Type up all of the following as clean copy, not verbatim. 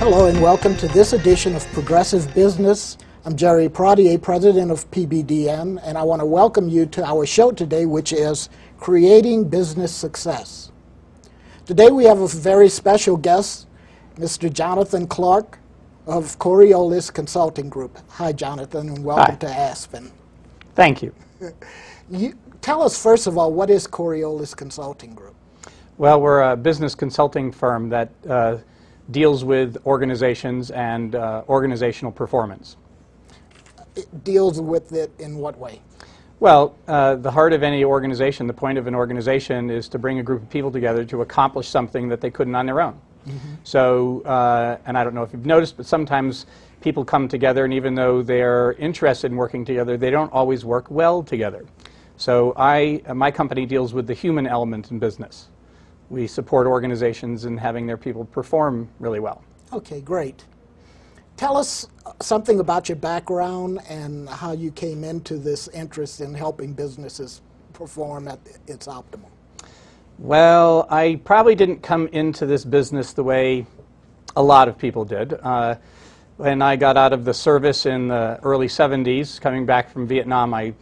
Hello and welcome to this edition of Progressive Business. I'm Jerry Pradier, president of PBDM, and I want to welcome you to our show today, which is Creating Business Success. Today we have a very special guest, Mr. Jonathan Clark of Coriolis Consulting Group. Hi, Jonathan, and welcome to Aspen. Thank you. Tell us, first of all, what is Coriolis Consulting Group? Well, we're a business consulting firm that deals with organizations and organizational performance. It deals with it in what way? Well, the heart of any organization, the point of an organization is to bring a group of people together to accomplish something that they couldn't on their own. Mm-hmm. So, and I don't know if you've noticed, but sometimes people come together, and even though they're interested in working together, they don't always work well together. So my company deals with the human element in business. We support organizations in having their people perform really well. Okay, great. Tell us something about your background and how you came into this interest in helping businesses perform at its optimal. Well, I probably didn't come into this business the way a lot of people did. When I got out of the service in the early 70s, coming back from Vietnam, I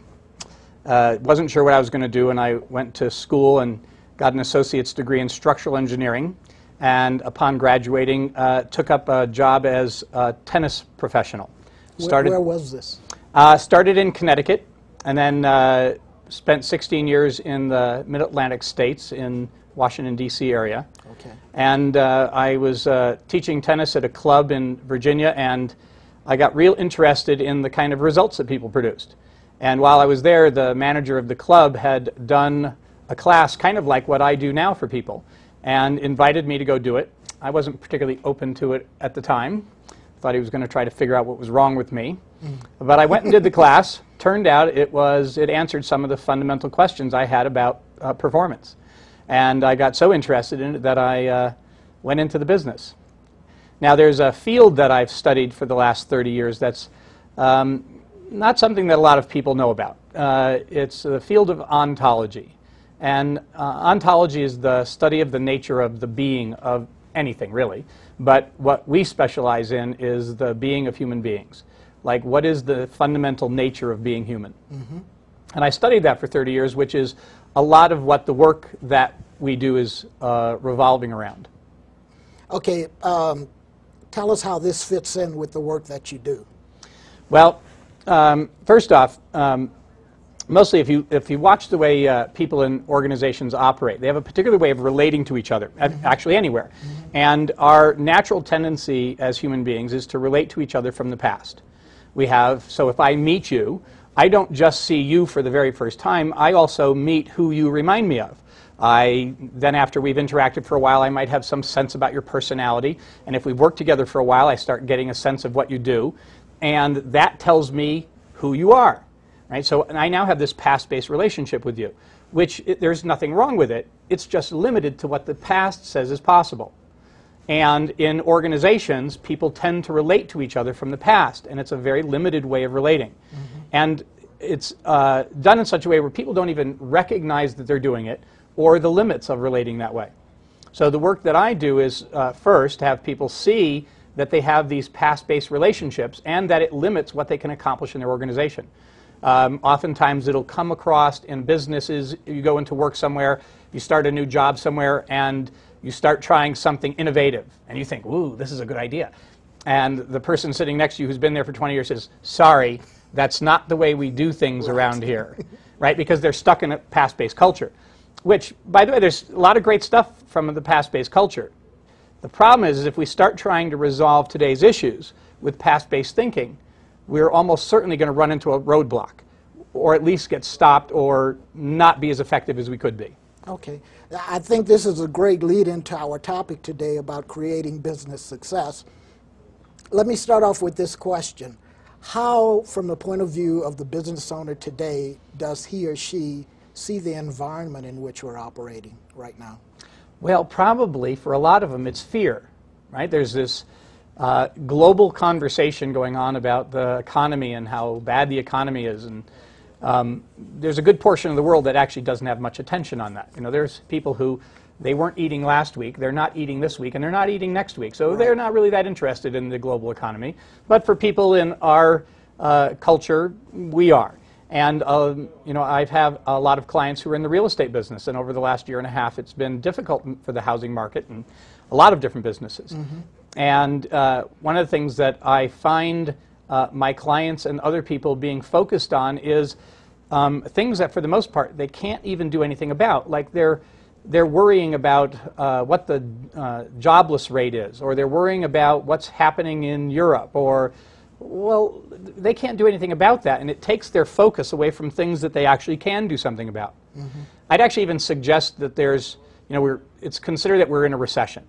wasn't sure what I was going to do, and I went to school and got an associate's degree in structural engineering, and upon graduating, took up a job as a tennis professional. Where was this? Started in Connecticut, and then spent 16 years in the Mid-Atlantic states in Washington, D.C. area. Okay. And I was teaching tennis at a club in Virginia, and I got real interested in the kind of results that people produced. And while I was there, the manager of the club had done a class kind of like what I do now for people, and invited me to go do it. I wasn't particularly open to it at the time. Thought he was going to try to figure out what was wrong with me. But I went and did the class. Turned out it answered some of the fundamental questions I had about performance. And I got so interested in it that I went into the business. Now there's a field that I've studied for the last 30 years that's not something that a lot of people know about. It's the field of ontology. And ontology is the study of the nature of the being of anything, really. But what we specialize in is the being of human beings. Like, what is the fundamental nature of being human? Mm-hmm. And I studied that for 30 years, which is a lot of what the work that we do is revolving around. Okay, tell us how this fits in with the work that you do. Well, first off, mostly if you watch the way people in organizations operate, they have a particular way of relating to each other, actually anywhere. Mm-hmm. And our natural tendency as human beings is to relate to each other from the past. So if I meet you, I don't just see you for the very first time, I also meet who you remind me of. Then after we've interacted for a while, I might have some sense about your personality, and if we've worked together for a while, I start getting a sense of what you do, and that tells me who you are. Right? So and I now have this past-based relationship with you, which there's nothing wrong with it. It's just limited to what the past says is possible. And in organizations, people tend to relate to each other from the past, and it's a very limited way of relating. Mm-hmm. And it's done in such a way where people don't even recognize that they're doing it or the limits of relating that way. So the work that I do is first have people see that they have these past-based relationships and that it limits what they can accomplish in their organization. Oftentimes it'll come across in businesses. You go into work somewhere, you start a new job somewhere, and you start trying something innovative, and you think, ooh, this is a good idea. And the person sitting next to you who's been there for 20 years says, sorry, that's not the way we do things around here, right? Because they're stuck in a past-based culture, which, by the way, there's a lot of great stuff from the past-based culture. The problem is if we start trying to resolve today's issues with past-based thinking, we're almost certainly going to run into a roadblock, or at least get stopped or not be as effective as we could be. Okay. I think this is a great lead into our topic today about creating business success. Let me start off with this question. How, from the point of view of the business owner today, does he or she see the environment in which we're operating right now? Well, probably for a lot of them it's fear, right? There's this global conversation going on about the economy and how bad the economy is, and there's a good portion of the world that actually doesn't have much attention on that. You know, there's people who They weren't eating last week, they're not eating this week, and they're not eating next week. So they're not really that interested in the global economy. But for people in our culture, we are. And you know, I've had a lot of clients who are in the real estate business, and over the last year and a half, it's been difficult for the housing market and a lot of different businesses. And one of the things that I find my clients and other people being focused on is things that, for the most part, they can't even do anything about. Like they're worrying about what the jobless rate is, or they're worrying about what's happening in Europe, or, well, they can't do anything about that, and it takes their focus away from things that they actually can do something about. I'd actually even suggest that there's, you know, it's considered that we're in a recession.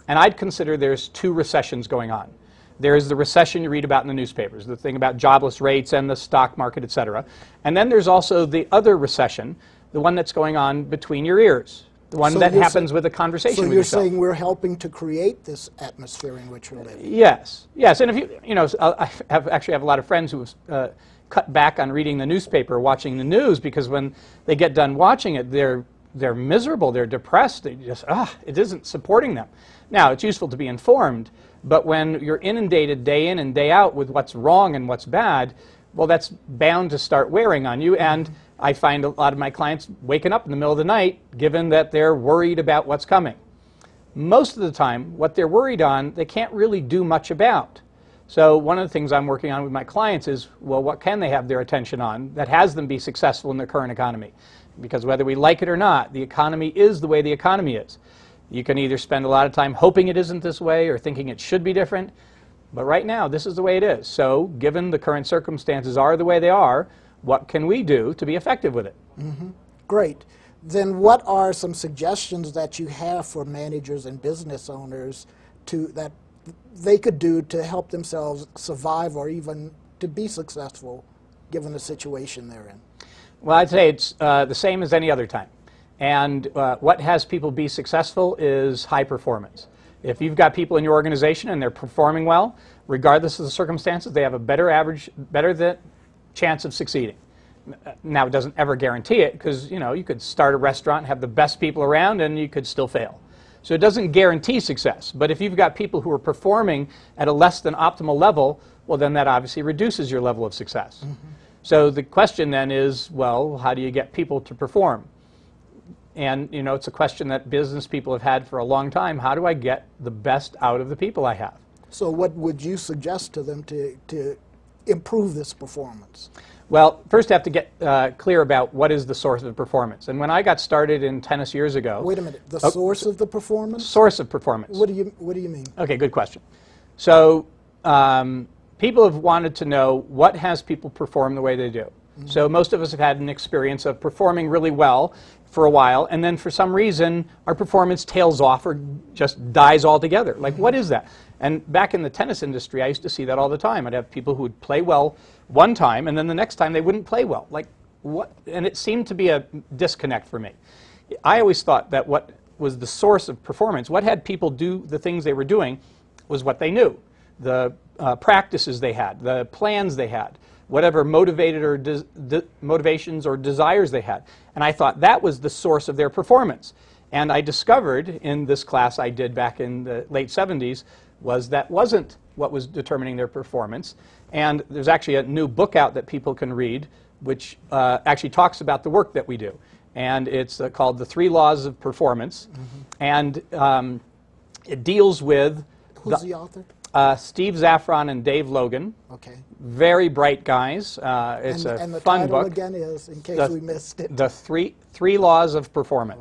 And I'd consider there's two recessions going on. There's the recession you read about in the newspapers, the thing about jobless rates and the stock market, et cetera. And then there's also the other recession, the one that's going on between your ears, the one that happens with a conversation with yourself. So you're saying we're helping to create this atmosphere in which we're living? Yes, yes. And if you know, I actually have a lot of friends who have cut back on reading the newspaper, watching the news, because when they get done watching it, they're miserable, they're depressed, they just, it isn't supporting them. Now, it's useful to be informed, but when you're inundated day in and day out with what's wrong and what's bad, well, that's bound to start wearing on you. And I find a lot of my clients waking up in the middle of the night, given that they're worried about what's coming. Most of the time, what they're worried on, they can't really do much about. So one of the things I'm working on with my clients is, well, what can they have their attention on that has them be successful in the current economy? Because whether we like it or not, the economy is the way the economy is. You can either spend a lot of time hoping it isn't this way or thinking it should be different, but right now this is the way it is. So given the current circumstances are the way they are, what can we do to be effective with it? Great. Then what are some suggestions that you have for managers and business owners that they could do to help themselves survive or even to be successful given the situation they're in? Well, I'd say it's the same as any other time. And what has people be successful is high performance. If you've got people in your organization and they're performing well, regardless of the circumstances, they have a better chance of succeeding. Now, it doesn't ever guarantee it, because you could start a restaurant and have the best people around and you could still fail. So it doesn't guarantee success. But if you've got people who are performing at a less than optimal level, well, then that obviously reduces your level of success. So the question then is, well, how do you get people to perform? And it's a question that business people have had for a long time. How do I get the best out of the people I have? So what would you suggest to them to improve this performance? Well, first you have to get clear about what is the source of performance. And when I got started in tennis years ago... Wait a minute. The source of the performance? Source of performance. What do you mean? Okay, good question. So people have wanted to know what has people perform the way they do. So most of us have had an experience of performing really well for a while, and then for some reason our performance tails off or just dies altogether. Like, what is that? And back in the tennis industry, I used to see that all the time. I'd have people who would play well one time, and then the next time they wouldn't play well. Like, what? And it seemed to be a disconnect for me. I always thought that what was the source of performance, what had people do the things they were doing, was what they knew. The practices they had, the plans they had, whatever motivated or motivations or desires they had. And I thought that was the source of their performance. And I discovered in this class I did back in the late 70s was that wasn't what was determining their performance. And there's actually a new book out that people can read which actually talks about the work that we do. And it's called The 3 Laws of Performance. And it deals with... Who's the author? Steve Zaffron and Dave Logan. Okay. Very bright guys. It's a fun book. And the title again is, in case we missed it. The three Laws of Performance.